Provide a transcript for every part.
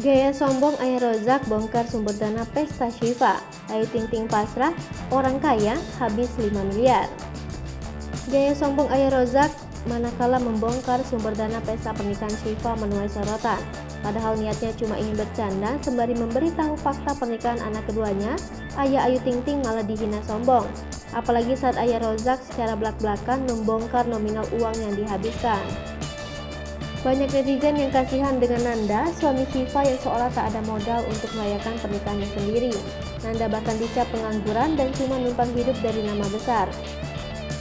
Gaya sombong Ayah Rozak bongkar sumber dana pesta Syifa. Ayu Ting Ting pasrah, orang kaya habis 5 miliar. Gaya sombong Ayah Rozak manakala membongkar sumber dana pesta pernikahan Syifa menuai sorotan. Padahal niatnya cuma ingin bercanda sembari memberitahu fakta pernikahan anak keduanya, Ayah Ayu Ting Ting malah dihina sombong. Apalagi saat Ayah Rozak secara belak-belakan membongkar nominal uang yang dihabiskan. Banyak netizen yang kasihan dengan Nanda, suami Syifa yang seolah tak ada modal untuk merayakan pernikahannya sendiri. Nanda bahkan dicap pengangguran dan cuma numpang hidup dari nama besar.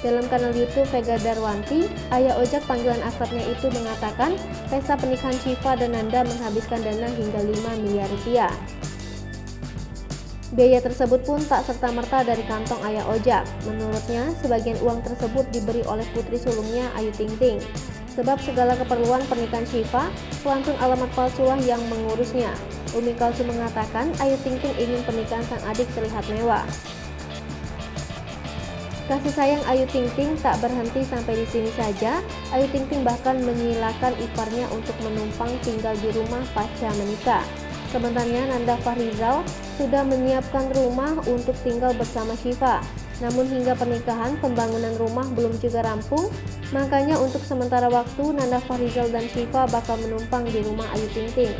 Dalam kanal YouTube Vega Darwanti, Ayah Ojak panggilan akrabnya itu mengatakan pesta pernikahan Syifa dan Nanda menghabiskan dana hingga 5 miliar rupiah. Biaya tersebut pun tak serta-merta dari kantong Ayah Ojak. Menurutnya, sebagian uang tersebut diberi oleh putri sulungnya Ayu Ting Ting. Sebab segala keperluan pernikahan Syifa, pelantun alamat palsulah yang mengurusnya. Umi Kalsum mengatakan Ayu Ting Ting ingin pernikahan sang adik terlihat mewah. Kasih sayang Ayu Ting Ting tak berhenti sampai di sini saja. Ayu Ting Ting bahkan menyilakan iparnya untuk menumpang tinggal di rumah pasca menikah. Sebenarnya Nanda Fahrizal sudah menyiapkan rumah untuk tinggal bersama Syifa. Namun hingga pernikahan, pembangunan rumah belum juga rampung. Makanya untuk sementara waktu, Nanda Fahrizal dan Syifa bakal menumpang di rumah Ayu Ting Ting.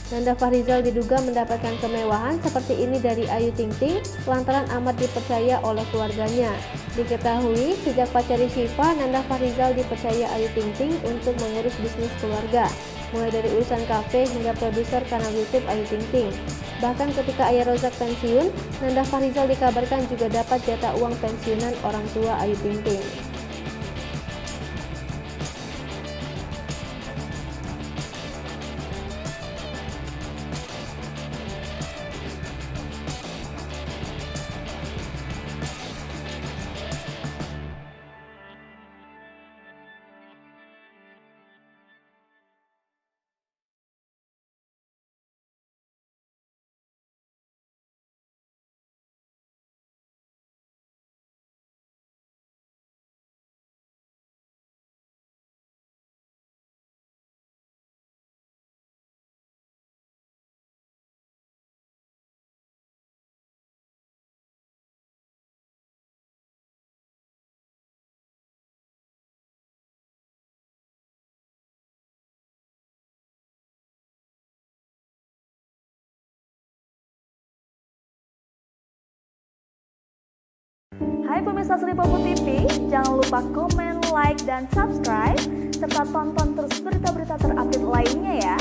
Nanda Fahrizal diduga mendapatkan kemewahan seperti ini dari Ayu Ting Ting lantaran amat dipercaya oleh keluarganya. Diketahui, sejak pacari Syifa, Nanda Fahrizal dipercaya Ayu Ting Ting untuk mengurus bisnis keluarga, mulai dari urusan kafe hingga produser kanal YouTube Ayu Ting Ting. Bahkan ketika Ayah Rozak pensiun, Nanda Fahrizal dikabarkan juga dapat jatah uang pensiunan orang tua Ayu Ting Ting. Hai pemirsa Sri Popo TV, jangan lupa komen, like, dan subscribe, serta tonton terus berita-berita terupdate lainnya ya.